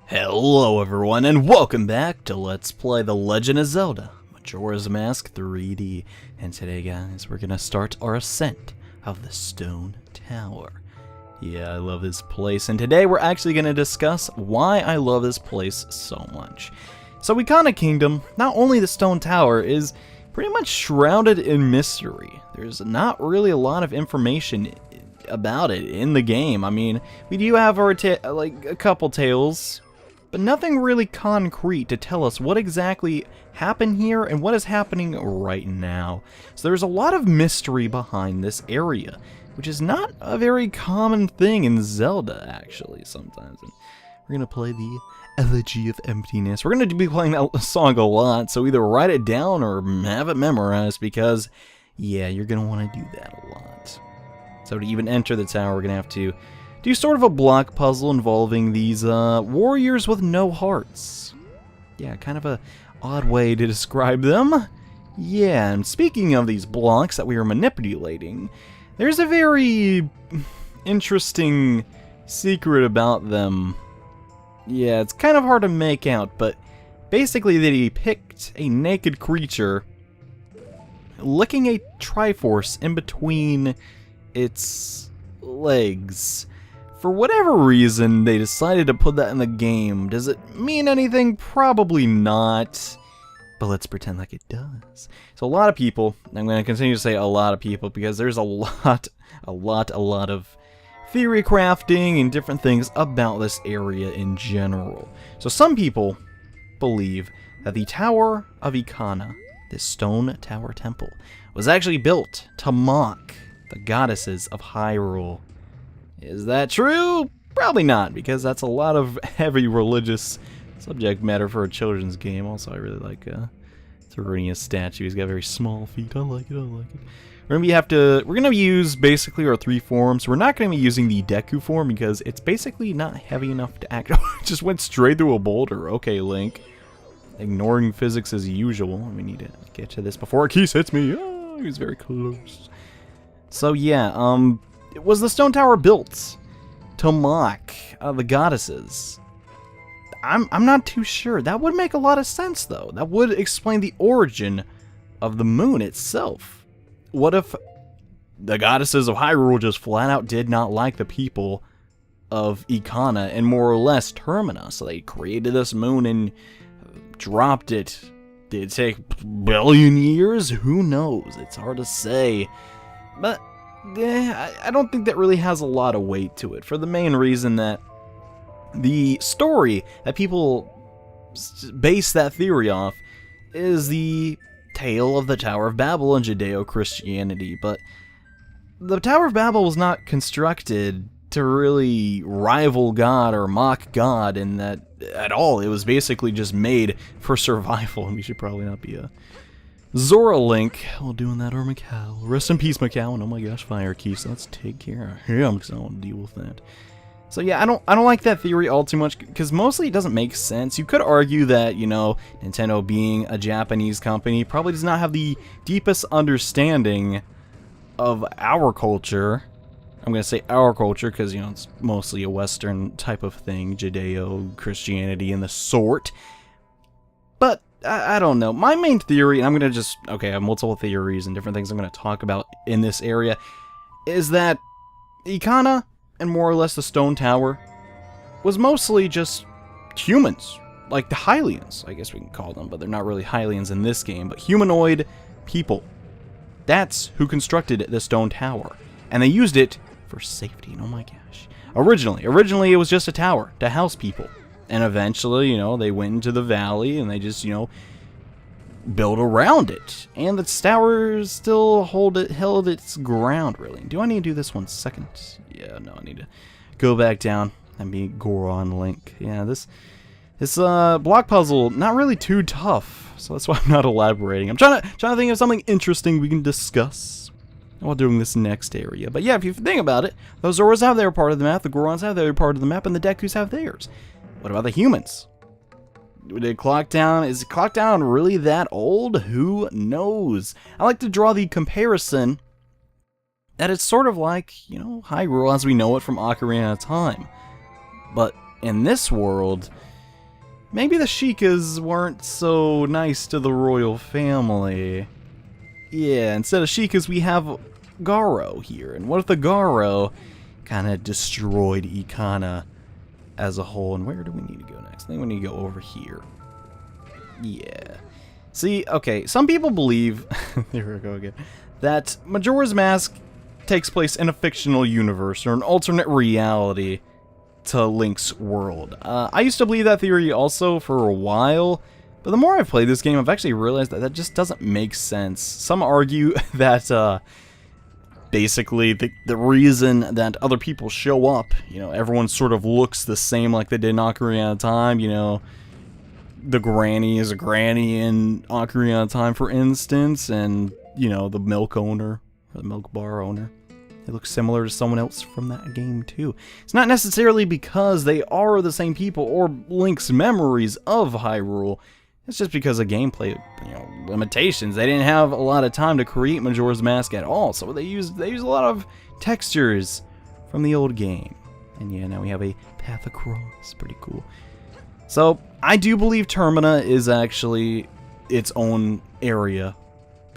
Hello everyone, and welcome back to Let's Play The Legend of Zelda, Majora's Mask 3D. And today, guys, we're gonna start our ascent of the Stone Tower. Yeah, I love this place, and today we're actually gonna discuss why I love this place so much. So Ikana Kingdom, not only the Stone Tower, is pretty much shrouded in mystery. There's not really a lot of information about it in the game. I mean, we do have our a couple tales, but nothing really concrete to tell us what exactly happened here and what is happening right now. So there's a lot of mystery behind this area, which is not a very common thing in Zelda, actually, sometimes. And we're going to play the Elegy of Emptiness. We're going to be playing that song a lot, so either write it down or have it memorized, because, yeah, you're going to want to do that a lot. So to even enter the tower, we're going to have to do sort of a block puzzle involving these warriors with no hearts. Yeah, kind of a odd way to describe them. Yeah, and speaking of these blocks that we are manipulating, there's a very interesting secret about them. Yeah, it's kind of hard to make out, but basically they depict a naked creature licking a Triforce in between its legs. For whatever reason, they decided to put that in the game. Does it mean anything? Probably not. But let's pretend like it does. So a lot of people, I'm going to continue to say a lot of people, because there's a lot of theory crafting and different things about this area in general. So some people believe that the Tower of Ikana, this stone tower temple, was actually built to mock the goddesses of Hyrule. Is that true? Probably not, because that's a lot of heavy religious subject matter for a children's game. Also, I really like Tarunia's statue. He's got very small feet. I like it, I like it. We're gonna use basically our three forms. We're not gonna be using the Deku form because it's basically not heavy enough to act. It just went straight through a boulder. Okay, Link. Ignoring physics as usual. We need to get to this before Arceus hits me. Oh, he's very close. So yeah, was the Stone Tower built to mock the goddesses? I'm not too sure. That would make a lot of sense, though. That would explain the origin of the moon itself. What if the goddesses of Hyrule just flat out did not like the people of Ikana and more or less Termina? So they created this moon and dropped it. Did it take a billion years? Who knows? It's hard to say. But I don't think that really has a lot of weight to it, for the main reason that the story that people base that theory off is the tale of the Tower of Babel and Judeo-Christianity. But the Tower of Babel was not constructed to really rival God or mock God in that at all. It was basically just made for survival, and we should probably not be a Zora Link while doing that, or Macau. Rest in peace, Macau, and oh my gosh, Fire Keys. So let's take care of him, because I don't want to deal with that. So yeah, I don't like that theory all too much, because mostly it doesn't make sense. You could argue that, you know, Nintendo being a Japanese company probably does not have the deepest understanding of our culture. I'm going to say our culture, because, you know, it's mostly a Western type of thing, Judeo-Christianity and the sort. But I don't know. My main theory, and I'm going to just, okay, I have multiple theories and different things I'm going to talk about in this area, is that Ikana, and more or less the Stone Tower, was mostly just humans. Like the Hylians, I guess we can call them, but they're not really Hylians in this game, but humanoid people. That's who constructed the Stone Tower. And they used it for safety, and oh my gosh. Originally it was just a tower to house people. And eventually, you know, they went into the valley and they just, you know, built around it. And the tower still held its ground, really. Do I need to do this 1 second? Yeah, no, I need to go back down and be Goron Link. Yeah, this block puzzle, not really too tough. So that's why I'm not elaborating. I'm trying to think of something interesting we can discuss while doing this next area. But yeah, if you think about it, those Zoras have their part of the map, the Gorons have their part of the map, and the Dekus have theirs. What about the humans? Did Clock Town, is Clock Town really that old? Who knows? I like to draw the comparison that it's sort of like, you know, Hyrule as we know it from Ocarina of Time. But in this world, maybe the Sheikas weren't so nice to the royal family. Yeah, instead of Sheikas, we have Garo here. And what if the Garo kind of destroyed Ikana as a whole? And where do we need to go next? I think we need to go over here. Yeah. See, okay, some people believe, here we go again, that Majora's Mask takes place in a fictional universe or an alternate reality to Link's world. I used to believe that theory also for a while, but the more I've played this game, I've actually realized that that just doesn't make sense. Some argue that basically the reason that other people show up, you know, everyone sort of looks the same like they did in Ocarina of Time, you know, the granny is a granny in Ocarina of Time, for instance, and, you know, the milk owner, or the milk bar owner, they look similar to someone else from that game, too. It's not necessarily because they are the same people or Link's memories of Hyrule. It's just because of gameplay, you know, limitations. They didn't have a lot of time to create Majora's Mask at all, so they used a lot of textures from the old game. And yeah, now we have a path across. Pretty cool. So, I do believe Termina is actually its own area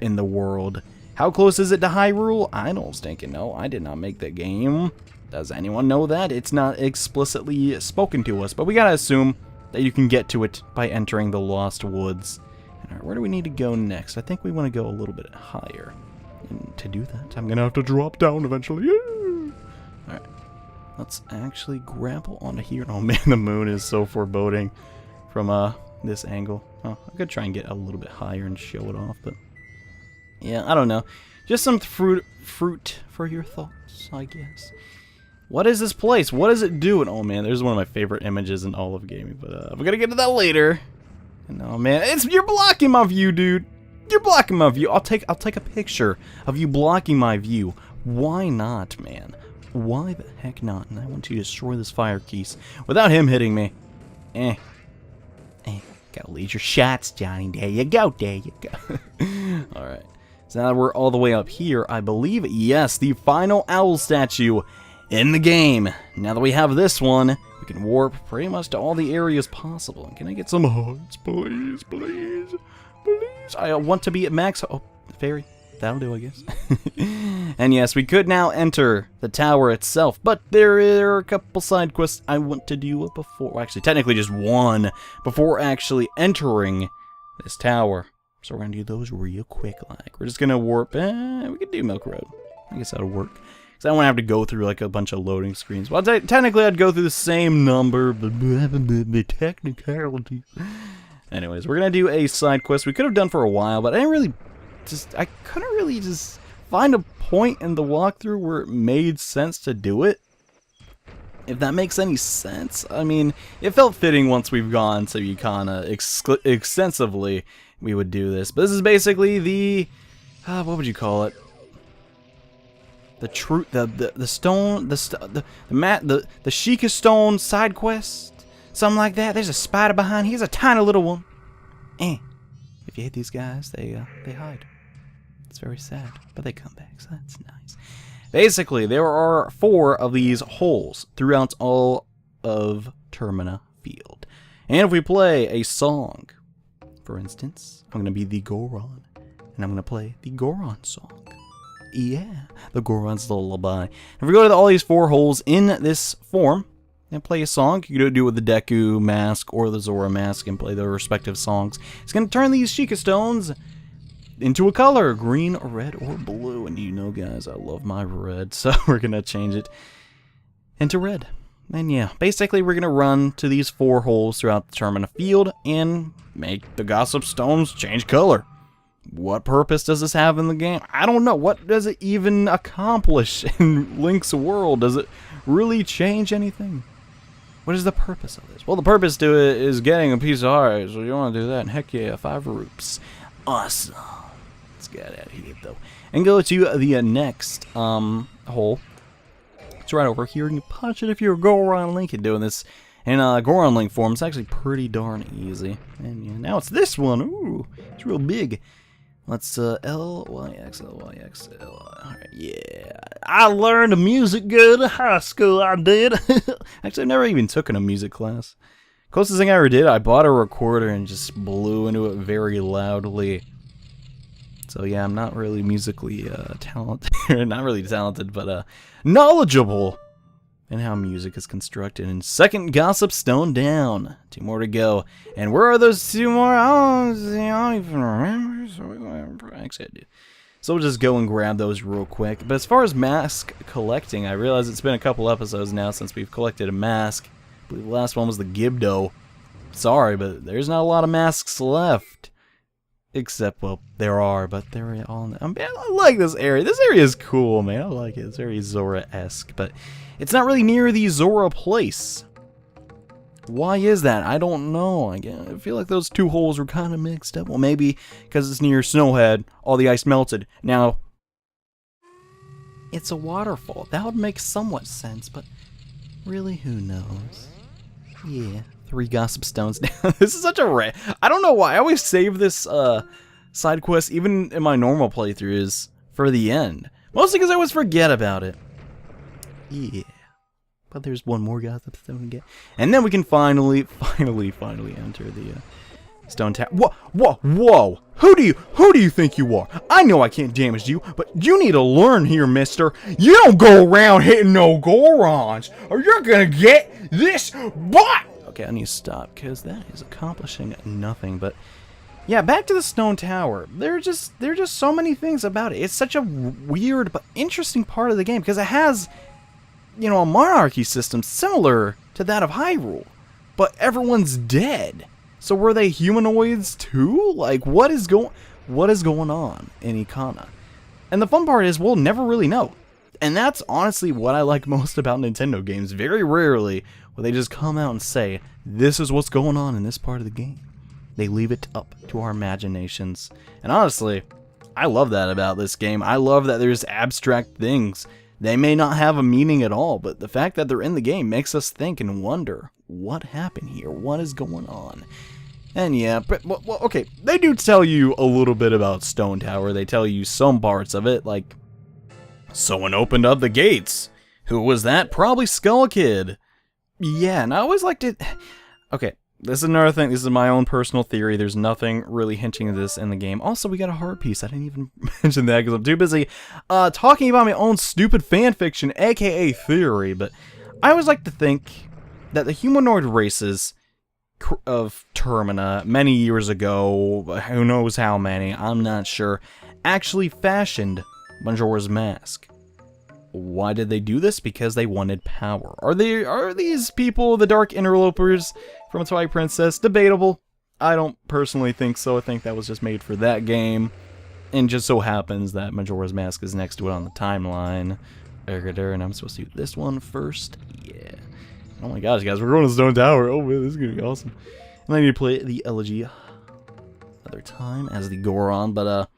in the world. How close is it to Hyrule? I don't stinking know. I did not make the game. Does anyone know that? It's not explicitly spoken to us, but we gotta assume that you can get to it by entering the Lost Woods. Alright, where do we need to go next? I think we want to go a little bit higher. And to do that, I'm gonna have to drop down eventually. Alright. Let's actually grapple onto here. Oh man, the moon is so foreboding from this angle. Oh, I could try and get a little bit higher and show it off, but yeah, I don't know. Just some fruit for your thoughts, I guess. What is this place? What is it doing? Oh man, there's one of my favorite images in all of gaming, but we're gonna get to that later. And oh man, you're blocking my view, dude. You're blocking my view. I'll take a picture of you blocking my view. Why not, man? Why the heck not? And I want you to destroy this fire piece without him hitting me. Gotta lead your shots, Johnny. There you go. There you go. Alright. So now that we're all the way up here, I believe, yes, the final owl statue in the game. Now that we have this one, we can warp pretty much to all the areas possible. And can I get some hearts, please, please, please? I want to be at max. Oh, fairy. That'll do, I guess. And yes, we could now enter the tower itself, but there are a couple side quests I want to do before. Well, actually, technically just one before actually entering this tower. So we're gonna do those real quick. Like we're just gonna warp. We could do Milk Road. I guess that'll work. Cause I don't want to have to go through like a bunch of loading screens. Well, technically I'd go through the same number, but technicalities. Anyways, we're gonna do a side quest we could have done for a while, but I couldn't really just find a point in the walkthrough where it made sense to do it. If that makes any sense. I mean, it felt fitting once we've gone to Ikana extensively we would do this. But this is basically the what would you call it? The Sheikah Stone side quest, something like that. There's a spider behind. Here's a tiny little one. If you hit these guys, they hide. It's very sad, but they come back, so that's nice. Basically, there are 4 of these holes throughout all of Termina Field. And if we play a song, for instance, I'm going to be the Goron, and I'm going to play the Goron song. Yeah, the Goron's Lullaby. If we go to all these 4 holes in this form and play a song, you can do it with the Deku mask or the Zora mask and play their respective songs. It's going to turn these Sheikah Stones into a color, green, red, or blue. And you know, guys, I love my red, so we're going to change it into red. And yeah, basically we're going to run to these 4 holes throughout the Termina Field and make the Gossip Stones change color. What purpose does this have in the game? I don't know. What does it even accomplish in Link's world? Does it really change anything? What is the purpose of this? Well, the purpose to it is getting a piece of heart, so you want to do that, and heck yeah, 5 rupees. Awesome. Let's get out of here, though. And go to the next hole. It's right over here, and you punch it if you're a Goron Link and doing this. In Goron Link form, it's actually pretty darn easy. And yeah, now it's this one. Ooh, it's real big. Let's L, Y, X, L, Y, X, L. Alright, yeah. I learned music good in high school, I did. Actually, I've never even taken a music class. Closest thing I ever did, I bought a recorder and just blew into it very loudly. So yeah, I'm not really musically talented, not really talented, but knowledgeable in how music is constructed. And second gossip stone down. 2 more to go. And where are those 2 more? I don't even remember. Actually, I do. So we'll just go and grab those real quick. But as far as mask collecting, I realize it's been a couple episodes now since we've collected a mask. I believe the last one was the Gibdo. Sorry, but there's not a lot of masks left. Except, well, there are, but they're all... I like this area. This area is cool, man. I like it. It's very Zora-esque, but it's not really near the Zora place. Why is that? I don't know. I feel like those 2 holes were kind of mixed up. Well, maybe because it's near Snowhead, all the ice melted. Now, it's a waterfall. That would make somewhat sense, but really, who knows? Yeah. 3 gossip stones down. This is such a I don't know why. I always save this side quest, even in my normal playthroughs, for the end. Mostly because I always forget about it. Yeah. But there's 1 more gossip stone to get. And then we can finally enter the stone tower. Whoa! Who do you think you are? I know I can't damage you, but you need to learn here, mister. You don't go around hitting no Gorons, or you're gonna get this butt! Okay, I need to stop, because that is accomplishing nothing, but... Yeah, back to the stone tower. There are just so many things about it. It's such a weird but interesting part of the game, because it has, you know, a monarchy system similar to that of Hyrule, but everyone's dead. So were they humanoids too? Like, what is going on in Ikana? And the fun part is, we'll never really know. And that's honestly what I like most about Nintendo games. Very rarely will they just come out and say, this is what's going on in this part of the game. They leave it up to our imaginations. And honestly, I love that about this game. I love that there's abstract things. They may not have a meaning at all, but the fact that they're in the game makes us think and wonder, what happened here? What is going on? And yeah, but, well, okay, they do tell you a little bit about Stone Tower. They tell you some parts of it, like, someone opened up the gates. Who was that? Probably Skull Kid. Yeah, and I always liked it. Okay, this is another thing. This is my own personal theory. There's nothing really hinting at this in the game. Also, we got a heart piece. I didn't even mention that because I'm too busy talking about my own stupid fanfiction, aka theory. But I always like to think that the humanoid races of Termina many years ago, who knows how many, I'm not sure, actually fashioned Majora's Mask. Why did they do this? Because they wanted power. Are these people the Dark Interlopers from Twilight Princess? Debatable. I don't personally think so. I think that was just made for that game. And just so happens that Majora's Mask is next to it on the timeline. And I'm supposed to do this one first. Yeah. Oh my gosh, guys, we're going to Stone Tower. Oh man, this is gonna be awesome. And I need to play the Elegy another time as the Goron, but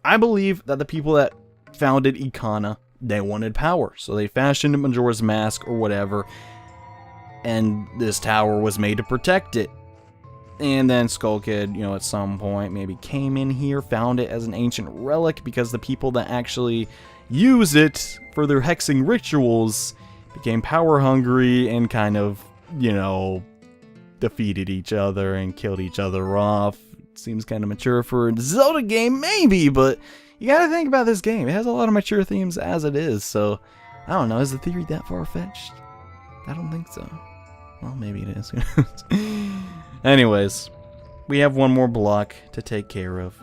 I believe that the people that founded Ikana, they wanted power, so they fashioned Majora's Mask or whatever, and this tower was made to protect it. And then Skull Kid, you know, at some point maybe came in here, found it as an ancient relic, because the people that actually use it for their hexing rituals became power hungry and kind of, you know, defeated each other and killed each other off. It seems kind of mature for a Zelda game, maybe, but you gotta think about this game. It has a lot of mature themes as it is, so I don't know. Is the theory that far-fetched? I don't think so. Well, maybe it is. Anyways, we have one more block to take care of.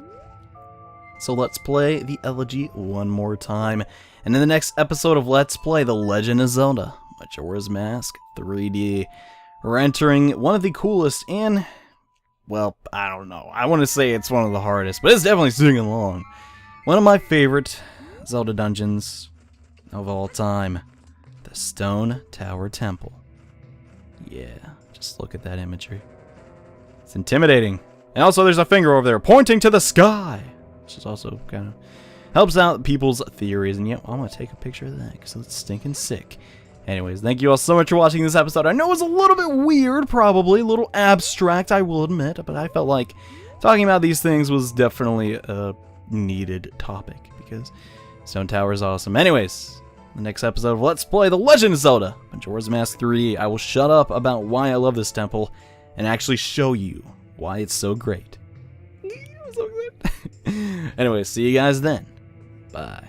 So let's play the Elegy one more time. And in the next episode of Let's Play The Legend of Zelda, Majora's Mask 3D, we're entering one of the coolest and, well, I don't know. I want to say it's one of the hardest, but it's definitely singing along. One of my favorite Zelda dungeons of all time, the Stone Tower Temple. Yeah, just look at that imagery. It's intimidating. And also there's a finger over there pointing to the sky, which is also kind of helps out people's theories. And yeah, I'm going to take a picture of that because it's stinking sick. Anyways, thank you all so much for watching this episode. I know it was a little bit weird, probably, a little abstract, I will admit, but I felt like talking about these things was definitely a needed topic because Stone Tower is awesome. Anyways, the next episode of Let's Play The Legend of Zelda Majora's Mask 3D. I will shut up about why I love this temple and actually show you why it's so great. So good. Anyway, see you guys then. Bye.